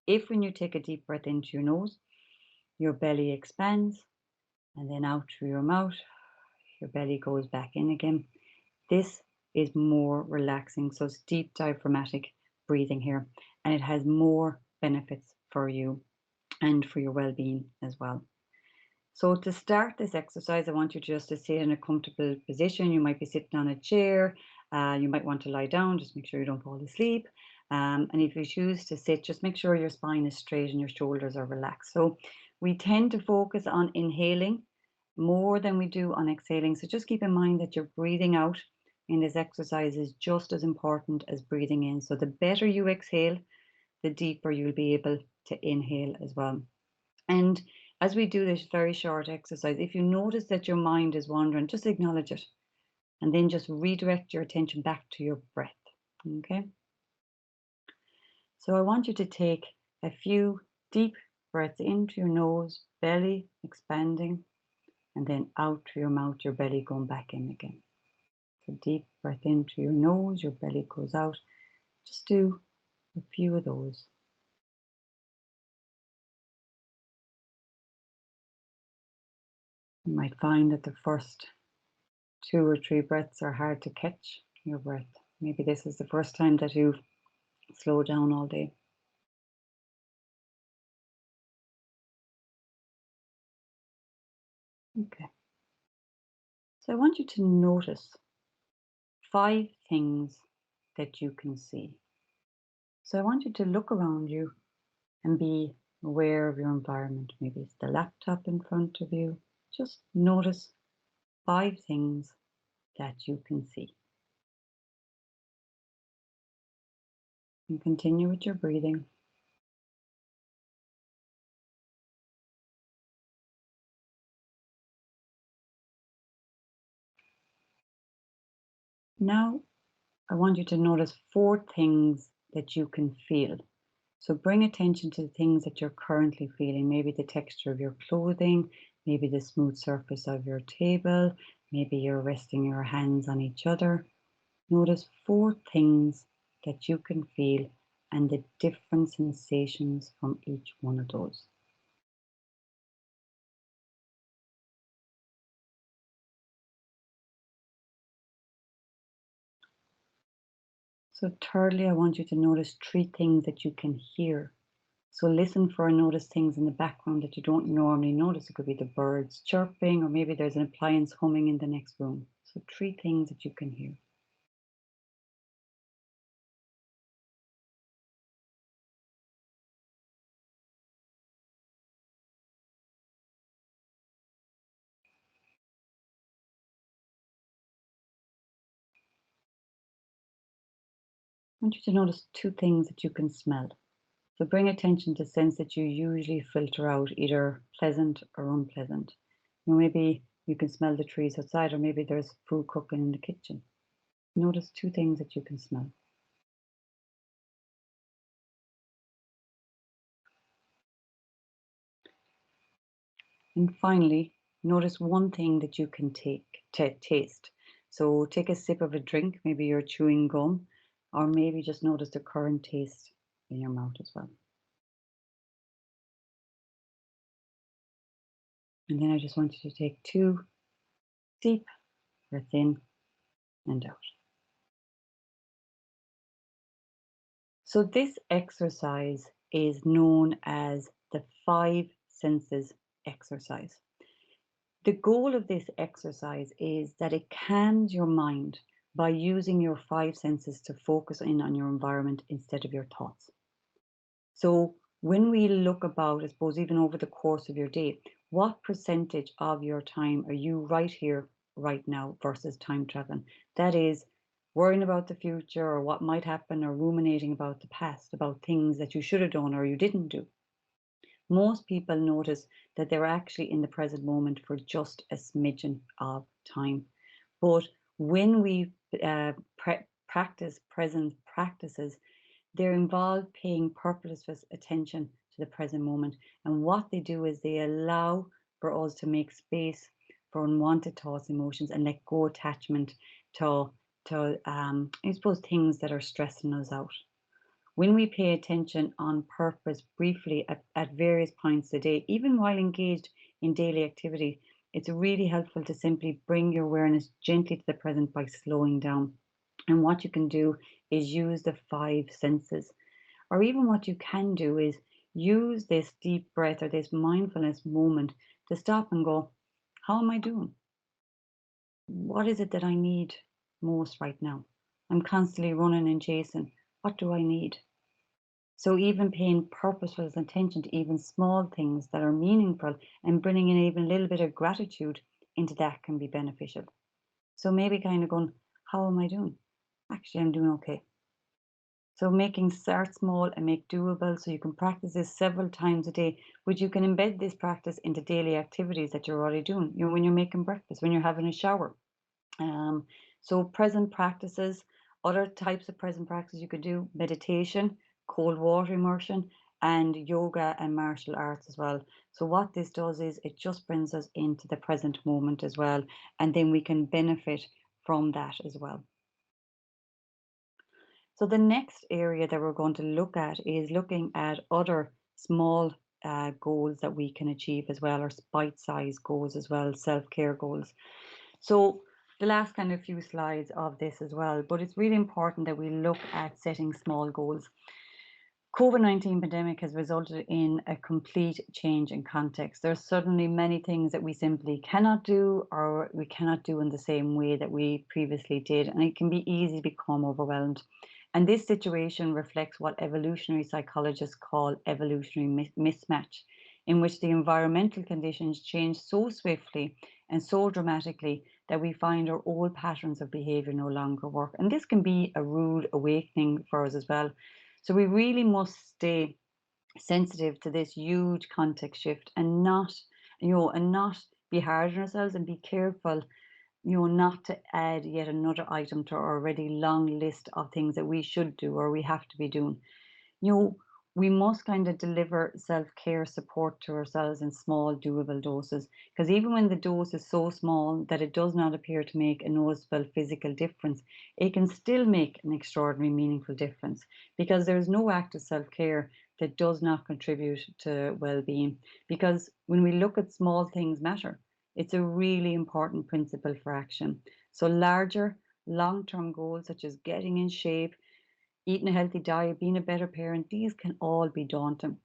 if when you take a deep breath into your nose, your belly expands and then out through your mouth, your belly goes back in again. This is more relaxing. So it's deep diaphragmatic breathing here, and it has more benefits for you and for your well-being as well. So to start this exercise, I want you just to sit in a comfortable position. You might be sitting on a chair. You might want to lie down. Just make sure you don't fall asleep. And if you choose to sit, just make sure your spine is straight and your shoulders are relaxed. So we tend to focus on inhaling more than we do on exhaling. So just keep in mind that your breathing out in this exercise is just as important as breathing in. So the better you exhale, the deeper you'll be able to inhale as well. And as we do this very short exercise, if you notice that your mind is wandering, just acknowledge it and then just redirect your attention back to your breath. Okay? So I want you to take a few deep breaths into your nose, belly expanding, and then out through your mouth, your belly going back in again. So deep breath into your nose, your belly goes out. Just do a few of those. You might find that the first 2 or 3 breaths are hard to catch your breath. Maybe this is the first time that you've slowed down all day. Okay. So I want you to notice 5 things that you can see. So I want you to look around you and be aware of your environment. Maybe it's the laptop in front of you. Just notice 5 things that you can see. And continue with your breathing. Now, I want you to notice 4 things that you can feel. So bring attention to the things that you're currently feeling. Maybe the texture of your clothing, maybe the smooth surface of your table, maybe you're resting your hands on each other. Notice 4 things that you can feel and the different sensations from each one of those. So thirdly, I want you to notice 3 things that you can hear. So listen for and notice things in the background that you don't normally notice. It could be the birds chirping, or maybe there's an appliance humming in the next room. So 3 things that you can hear. I want you to notice 2 things that you can smell. So bring attention to scents that you usually filter out, either pleasant or unpleasant. Maybe you can smell the trees outside, or maybe there's food cooking in the kitchen. Notice 2 things that you can smell. And finally, notice 1 thing that you can taste. So take a sip of a drink, maybe you're chewing gum, or maybe just notice the current taste in your mouth as well. And then I just want you to take 2 deep breaths in and out. So this exercise is known as the 5 senses exercise. The goal of this exercise is that it calms your mind by using your 5 senses to focus in on your environment instead of your thoughts. So when we look about, I suppose, even over the course of your day, what percentage of your time are you right here, right now versus time traveling? That is, worrying about the future or what might happen, or ruminating about the past, about things that you should have done or you didn't do. Most people notice that they're actually in the present moment for just a smidgen of time. But when we practice present practices, they're involved paying purposeful attention to the present moment. And what they do is they allow for us to make space for unwanted thoughts, emotions, and let go attachment to, I suppose, things that are stressing us out. When we pay attention on purpose briefly at various points a day, even while engaged in daily activity, it's really helpful to simply bring your awareness gently to the present by slowing down. And what you can do is use the 5 senses. Or even what you can do is use this deep breath or this mindfulness moment to stop and go, how am I doing? What is it that I need most right now? I'm constantly running and chasing. What do I need? So even paying purposeful attention to even small things that are meaningful and bringing in even a little bit of gratitude into that can be beneficial. So maybe kind of going, how am I doing? Actually, I'm doing okay. So making start small and make doable, so you can practice this several times a day, which you can embed this practice into daily activities that you're already doing. When you're making breakfast, when you're having a shower. Um, so present practices, other types of present practices you could do: meditation, cold water immersion, and yoga and martial arts as well. So what this does is it just brings us into the present moment as well, and then we can benefit from that as well. So the next area that we're going to look at is looking at other small goals that we can achieve as well, or bite-sized goals as well, self-care goals. So the last kind of few slides of this as well, but it's really important that we look at setting small goals. COVID-19 pandemic has resulted in a complete change in context. There's suddenly many things that we simply cannot do or we cannot do in the same way that we previously did, and it can be easy to become overwhelmed. And this situation reflects what evolutionary psychologists call evolutionary mismatch, in which the environmental conditions change so swiftly and so dramatically that we find our old patterns of behavior no longer work. And this can be a rude awakening for us as well. So we really must stay sensitive to this huge context shift and not be hard on ourselves, and be careful, not to add yet another item to our already long list of things that we should do or we have to be doing. you know, we must kind of deliver self-care support to ourselves in small, doable doses. Because even when the dose is so small that it does not appear to make a noticeable physical difference, it can still make an extraordinary, meaningful difference. Because there is no act of self-care that does not contribute to well-being. Because when we look at small things matter, it's a really important principle for action. So larger, long-term goals such as getting in shape, eating a healthy diet, being a better parent, these can all be daunting.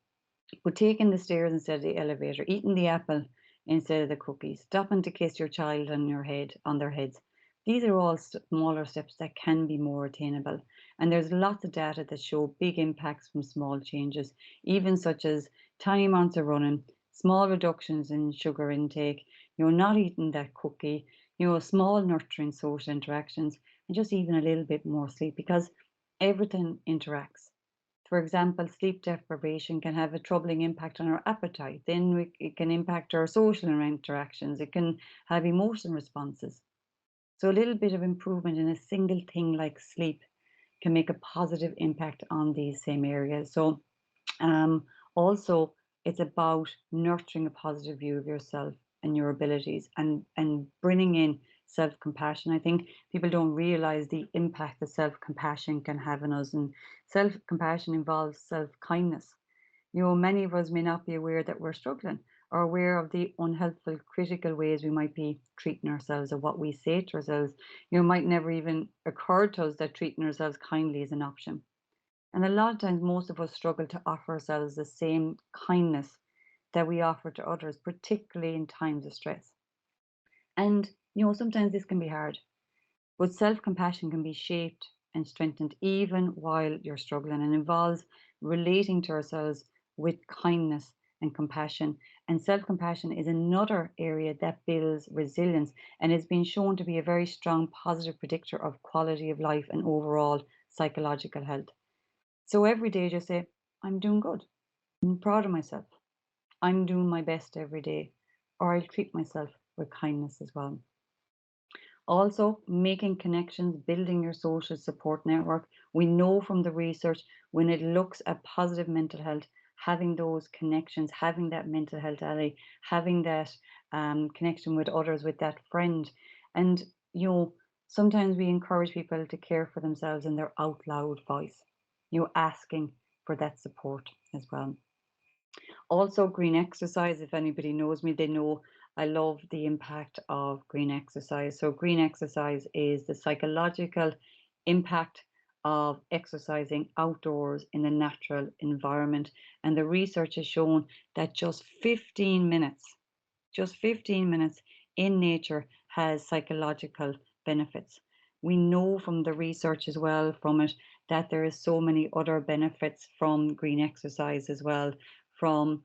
But taking the stairs instead of the elevator, eating the apple instead of the cookies, stopping to kiss your child on their heads, these are all smaller steps that can be more attainable. And there's lots of data that show big impacts from small changes, even such as tiny amounts of running, small reductions in sugar intake, not eating that cookie, small nurturing social interactions, and just even a little bit more sleep, because everything interacts. For example, sleep deprivation can have a troubling impact on our appetite. Then it can impact our social interactions. It can have emotion responses. So a little bit of improvement in a single thing like sleep can make a positive impact on these same areas. So um, also, it's about nurturing a positive view of yourself and your abilities, and bringing in self-compassion. I think people don't realize the impact that self-compassion can have on us. And self-compassion involves self-kindness. Many of us may not be aware that we're struggling, or aware of the unhelpful, critical ways we might be treating ourselves, or what we say to ourselves. It might never even occur to us that treating ourselves kindly is an option. And a lot of times, most of us struggle to offer ourselves the same kindness that we offer to others, particularly in times of stress. And, sometimes this can be hard, but self compassion can be shaped and strengthened even while you're struggling, and involves relating to ourselves with kindness and compassion. And self compassion is another area that builds resilience, and it's been shown to be a very strong positive predictor of quality of life and overall psychological health. So every day, just say, I'm doing good. I'm proud of myself. I'm doing my best every day. Or I'll treat myself with kindness as well. Also, making connections, building your social support network. We know from the research, when it looks at positive mental health, having those connections, having that mental health ally, having that connection with others, with that friend. And, sometimes we encourage people to care for themselves in their out loud voice, asking for that support as well. Also, green exercise. If anybody knows me, they know I love the impact of green exercise. So, green exercise is the psychological impact of exercising outdoors in a natural environment. And the research has shown that just 15 minutes in nature has psychological benefits. We know from the research as well from it that there is so many other benefits from green exercise as well, from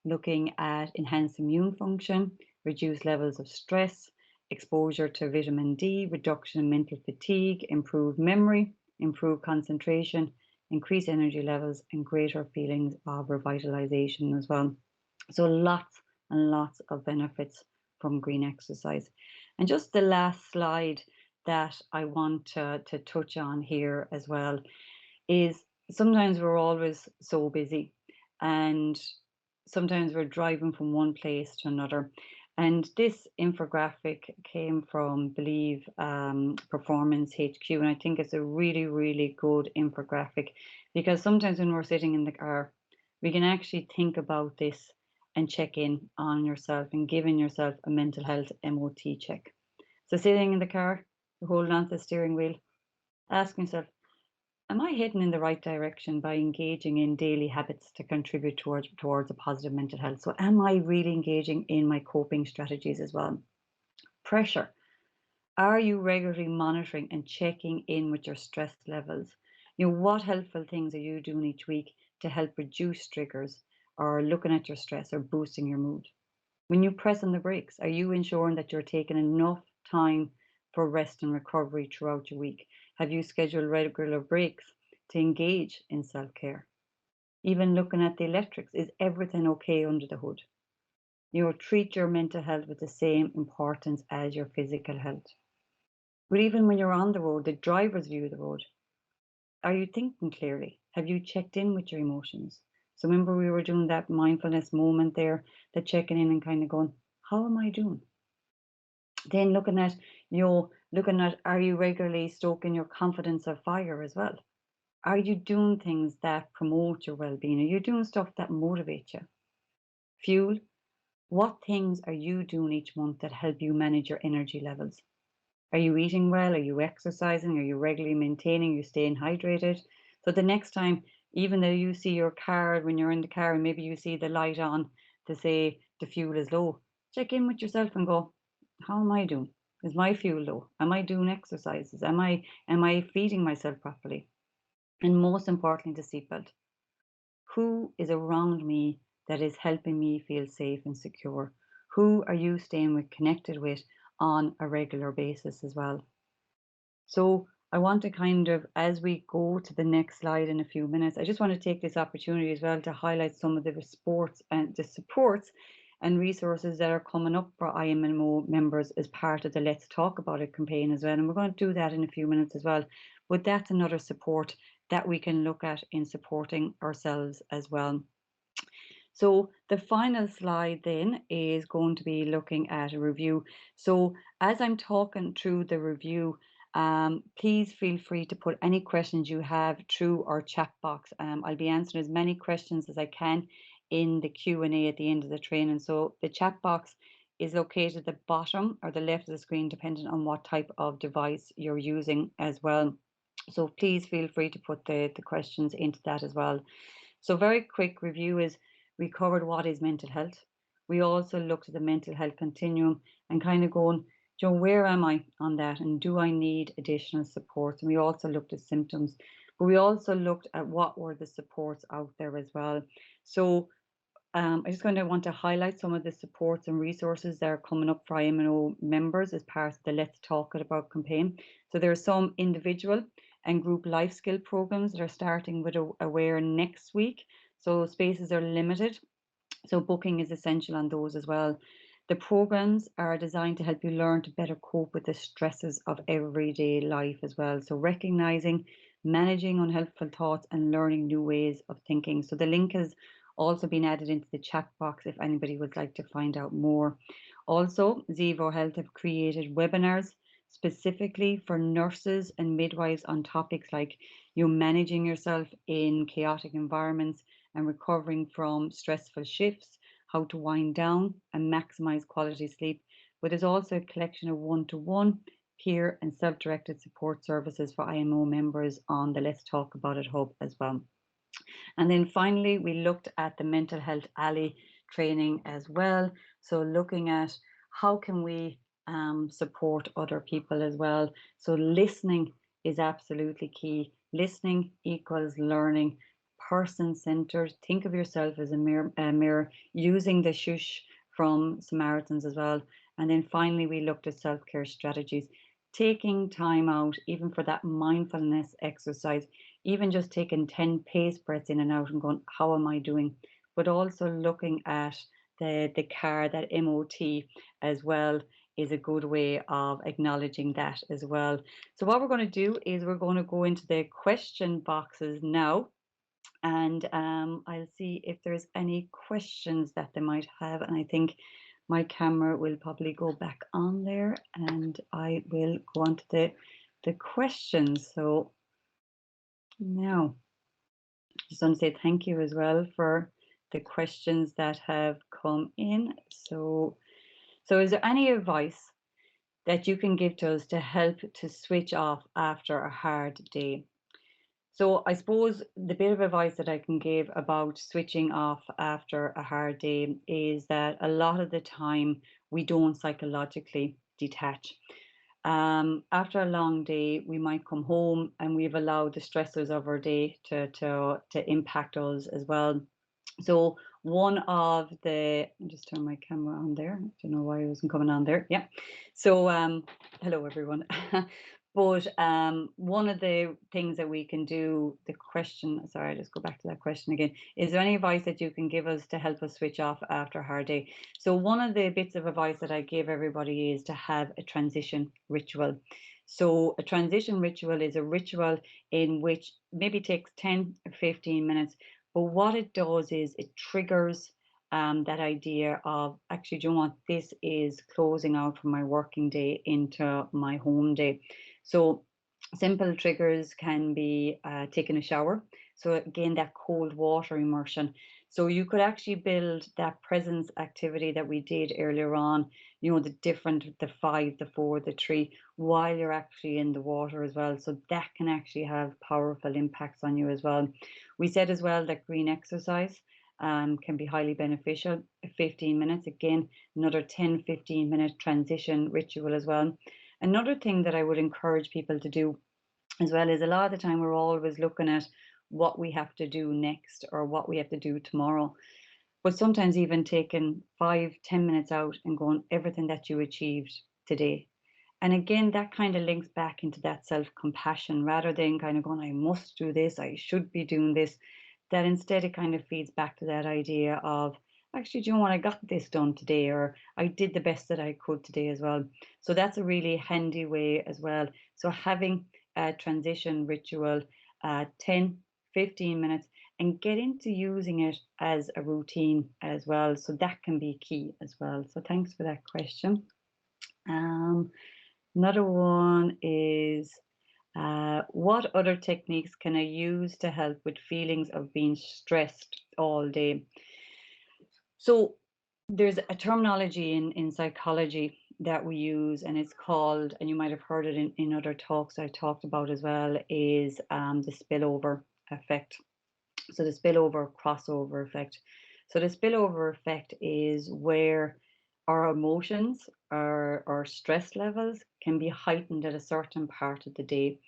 looking at enhanced immune function, reduced levels of stress, exposure to vitamin D, reduction in mental fatigue, improved memory, improved concentration, increased energy levels, and greater feelings of revitalization as well. So lots and lots of benefits from green exercise. And just the last slide that I want to touch on here as well is, sometimes we're always so busy, and sometimes we're driving from one place to another. And this infographic came from Believe Performance HQ, and I think it's a really, really good infographic, because sometimes when we're sitting in the car, we can actually think about this and check in on yourself and giving yourself a mental health MOT check. So sitting in the car, holding on to the steering wheel, ask yourself, am I heading in the right direction by engaging in daily habits to contribute towards a positive mental health? So am I really engaging in my coping strategies as well? Pressure. Are you regularly monitoring and checking in with your stress levels? What helpful things are you doing each week to help reduce triggers or looking at your stress or boosting your mood? When you press on the brakes, are you ensuring that you're taking enough time for rest and recovery throughout your week? Have you scheduled regular breaks to engage in self care? Even looking at the electrics, is everything okay under the hood? Treat your mental health with the same importance as your physical health. But even when you're on the road, the driver's view of the road, are you thinking clearly? Have you checked in with your emotions? So remember we were doing that mindfulness moment there, the checking in and kind of going, how am I doing? Then looking at are you regularly stoking your confidence or fire as well? Are you doing things that promote your well-being? Are you doing stuff that motivates you? Fuel, what things are you doing each month that help you manage your energy levels? Are you eating well? Are you exercising? Are you regularly maintaining? Are you staying hydrated? So the next time, even though you see your car when you're in the car and maybe you see the light on to say the fuel is low, check in with yourself and go, how am I doing? Is my fuel low? Am I doing exercises? Am I feeding myself properly? And most importantly, the seatbelt. Who is around me that is helping me feel safe and secure? Who are you staying connected with on a regular basis as well? So I want to kind of, as we go to the next slide in a few minutes, I just want to take this opportunity as well to highlight some of the supports and resources that are coming up for INMO members as part of the Let's Talk About It campaign as well. And we're going to do that in a few minutes as well. But that's another support that we can look at in supporting ourselves as well. So the final slide then is going to be looking at a review. So as I'm talking through the review, please feel free to put any questions you have through our chat box. I'll be answering as many questions as I can in the Q&A at the end of the training. So the chat box is located at the bottom or the left of the screen, depending on what type of device you're using as well. So please feel free to put the questions into that as well. So very quick review is we covered what is mental health. We also looked at the mental health continuum and kind of going, where am I on that? And do I need additional supports? And we also looked at symptoms, but we also looked at what were the supports out there as well. So I just kind of want to highlight some of the supports and resources that are coming up for IMNO members as part of the Let's Talk It About campaign. So there are some individual and group life skill programs that are starting with Aware next week. So spaces are limited. So booking is essential on those as well. The programs are designed to help you learn to better cope with the stresses of everyday life as well. So recognizing, managing unhelpful thoughts and learning new ways of thinking. So the link has also been added into the chat box if anybody would like to find out more. Also, Zevo Health have created webinars specifically for nurses and midwives on topics like managing yourself in chaotic environments and recovering from stressful shifts, how to wind down and maximize quality sleep. But there's also a collection of one-to-one peer and self-directed support services for IMO members on the Let's Talk About It hub as well. And then finally, we looked at the mental health alley training as well. So looking at how can we support other people as well. So listening is absolutely key. Listening equals learning. Person-centered. Think of yourself as a mirror. Using the Sush from Samaritans as well. And then finally, we looked at self-care strategies. Taking time out, even for that mindfulness exercise, even just taking 10 pace breaths in and out and going, how am I doing? But also looking at the car, that MOT as well, is a good way of acknowledging that as well. So what we're going to do is we're going to go into the question boxes now. And I'll see if there's any questions that they might have. And I think my camera will probably go back on there and I will go on to the questions. So now, just want to say thank you as well for the questions that have come in. So is there any advice that you can give to us to help to switch off after a hard day? So I suppose the bit of advice that I can give about switching off after a hard day is that a lot of the time we don't psychologically detach. After a long day, we might come home and we've allowed the stressors of our day to impact us as well. So one of the, I'll just turn my camera on there. I don't know why it wasn't coming on there. Yeah. So hello everyone. But one of the things that we can do, the question, sorry, I'll just go back to that question again. Is there any advice that you can give us to help us switch off after a hard day? So one of the bits of advice that I give everybody is to have a transition ritual. So a transition ritual is a ritual in which maybe takes 10 or 15 minutes, but what it does is it triggers that idea of actually, do you know what, this is closing out from my working day into my home day. So simple triggers can be taking a shower. So again, that cold water immersion. So you could actually build that presence activity that we did earlier on, you know, the different, the 5, the 4, the 3, while you're actually in the water as well. So that can actually have powerful impacts on you as well. We said as well that green exercise can be highly beneficial. 15 minutes, again, another 10-15 minute transition ritual as well. Another thing that I would encourage people to do as well is a lot of the time we're always looking at what we have to do next or what we have to do tomorrow. But sometimes even taking 5-10 minutes out and going everything that you achieved today. And again, that kind of links back into that self-compassion rather than kind of going, I must do this, I should be doing this. That instead it kind of feeds back to that idea of actually, do you know what, I got this done today, or I did the best that I could today as well. So that's a really handy way as well. So having a transition ritual, 10, 15 minutes, and get into using it as a routine as well. So that can be key as well. So thanks for that question. Um, Another one is what other techniques can I use to help with feelings of being stressed all day? So there's a terminology in psychology that we use, and it's called, and you might have heard it in other talks I talked about as well, is the spillover effect. So the spillover crossover effect. So the spillover effect is where our emotions, our stress levels can be heightened at a certain part of the day.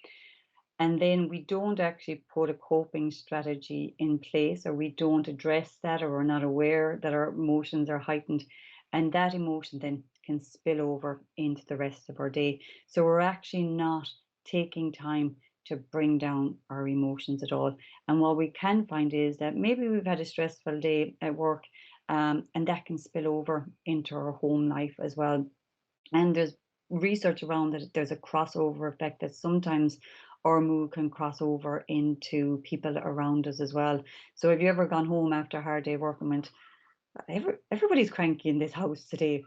And then we don't actually put a coping strategy in place, or we don't address that, or we're not aware that our emotions are heightened. And that emotion then can spill over into the rest of our day. So we're actually not taking time to bring down our emotions at all. And what we can find is that maybe we've had a stressful day at work, and that can spill over into our home life as well. And there's research around that there's a crossover effect that sometimes our mood can cross over into people around us as well. So have you ever gone home after a hard day of work and went, everybody's cranky in this house today,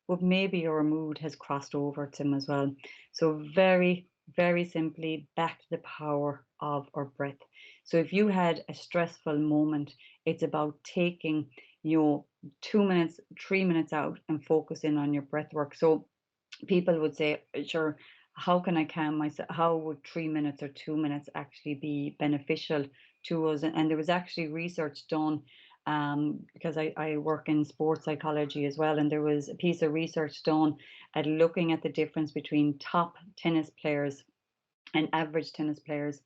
but maybe your mood has crossed over to them as well. So very, very simply, back to the power of our breath. So if you had a stressful moment, it's about taking your 2 minutes, 3 minutes out and focusing on your breath work. So people would say, sure, how can I calm myself? How would 3 minutes or 2 minutes actually be beneficial to us? And there was actually research done, because I work in sports psychology as well. And there was a piece of research done at looking at the difference between top tennis players and average tennis players.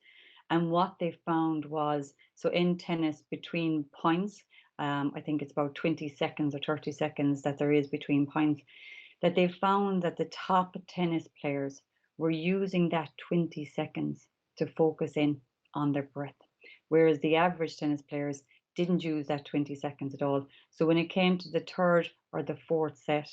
And what they found was, so in tennis, between points, I think it's about 20 seconds or 30 seconds that there is between points, that they found that the top tennis players were using that 20 seconds to focus in on their breath, whereas the average tennis players didn't use that 20 seconds at all. So when it came to the third or the fourth set,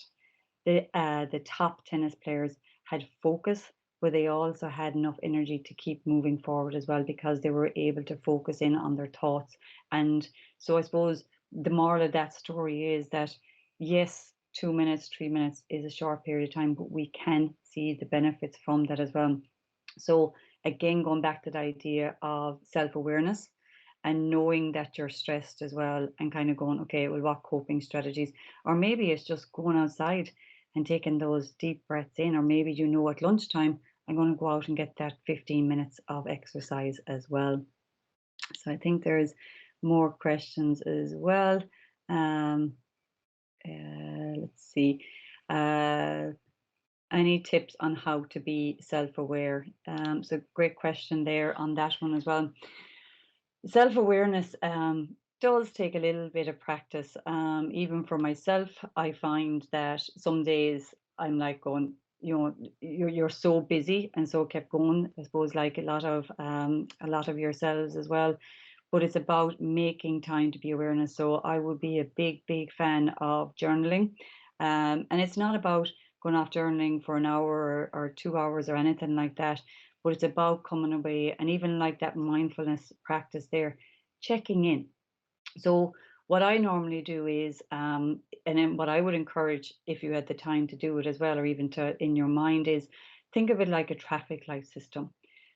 the top tennis players had focus, but they also had enough energy to keep moving forward as well because they were able to focus in on their thoughts. And so I suppose the moral of that story is that yes, 2 minutes, 3 minutes is a short period of time, but we can see the benefits from that as well. So again, going back to the idea of self-awareness and knowing that you're stressed as well, and kind of going, okay, well, what coping strategies? Or maybe it's just going outside and taking those deep breaths in, or maybe at lunchtime, I'm going to go out and get that 15 minutes of exercise as well. So I think there's more questions as well. Let's see. Any tips on how to be self-aware? So great question there on that one as well. Self-awareness does take a little bit of practice. Even for myself, I find that some days I'm like going, you're so busy and so kept going. I suppose like a lot of yourselves as well. But it's about making time to be awareness. So I would be a big fan of journaling, and it's not about going off journaling for an hour or 2 hours or anything like that, but it's about coming away and even like that mindfulness practice there, checking in. So what I normally do is, and then what I would encourage if you had the time to do it as well, or even to in your mind, is think of it like a traffic light system.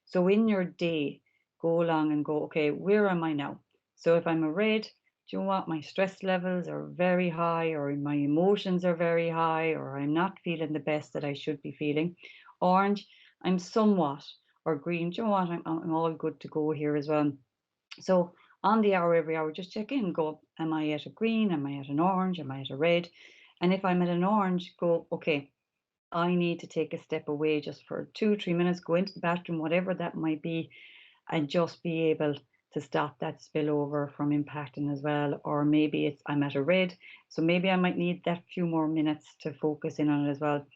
So in your day, go along and go, okay, where am I now? So if I'm a red, do you know what? My stress levels are very high, or my emotions are very high, or I'm not feeling the best that I should be feeling. Orange, I'm somewhat, or green, do you know what? I'm all good to go here as well. So on the hour, every hour, just check in, go, am I at a green? Am I at an orange? Am I at a red? And if I'm at an orange, go, okay, I need to take a step away just for 2, 3 minutes, go into the bathroom, whatever that might be, and just be able to stop that spillover from impacting as well. Or maybe it's I'm at a red, so maybe I might need that few more minutes to focus in on it as well.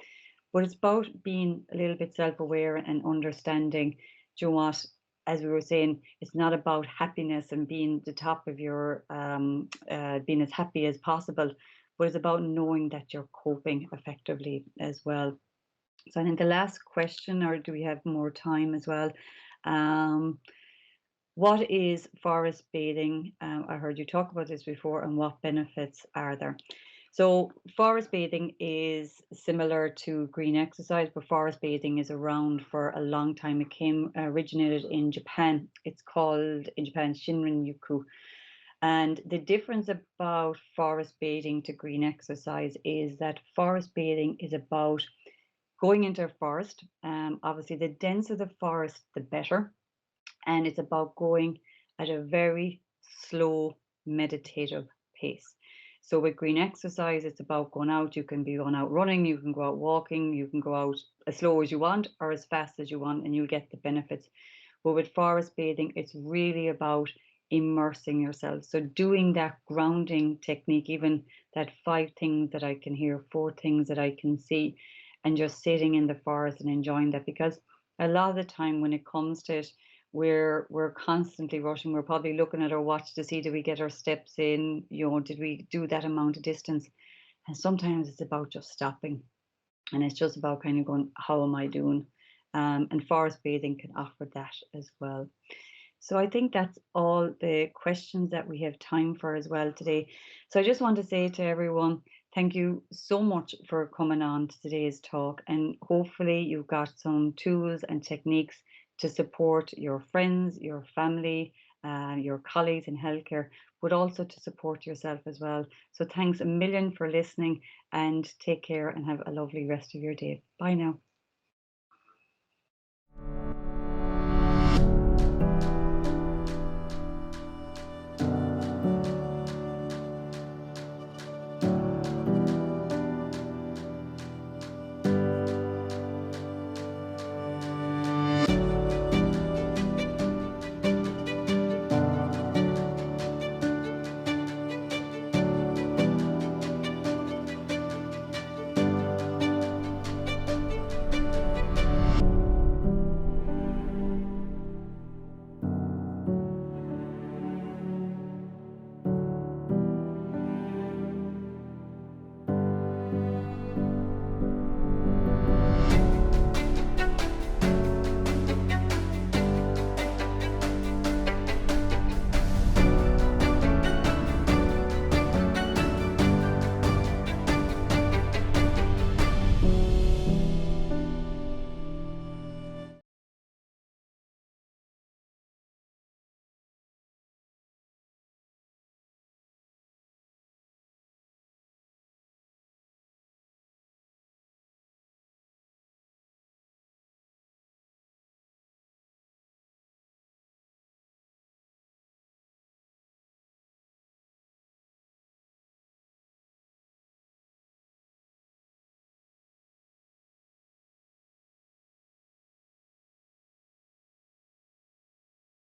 But it's about being a little bit self-aware and understanding, do you know what, as we were saying, it's not about happiness and being the top of your being as happy as possible, but it's about knowing that you're coping effectively as well. So I think the last question, or do we have more time as well? Um, what is forest bathing? I heard you talk about this before, and what benefits are there? So forest bathing is similar to green exercise, but forest bathing is around for a long time. It originated in Japan. It's called in Japan Shinrin-yoku. And the difference about forest bathing to green exercise is that forest bathing is about going into a forest. Obviously, the denser the forest, the better. And it's about going at a very slow, meditative pace. So with green exercise, it's about going out. You can be going out running, you can go out walking, you can go out as slow as you want or as fast as you want, and you'll get the benefits. But with forest bathing, it's really about immersing yourself. So doing that grounding technique, even that 5 things that I can hear, 4 things that I can see, and just sitting in the forest and enjoying that. Because a lot of the time when it comes to it, we're constantly rushing. We're probably looking at our watch to see, did we get our steps in? Did we do that amount of distance? And sometimes it's about just stopping, and it's just about kind of going, how am I doing? And forest bathing can offer that as well. So I think that's all the questions that we have time for as well today. So I just want to say to everyone, thank you so much for coming on to today's talk, and hopefully you've got some tools and techniques to support your friends, your family, your colleagues in healthcare, but also to support yourself as well. So thanks a million for listening, and take care and have a lovely rest of your day. Bye now.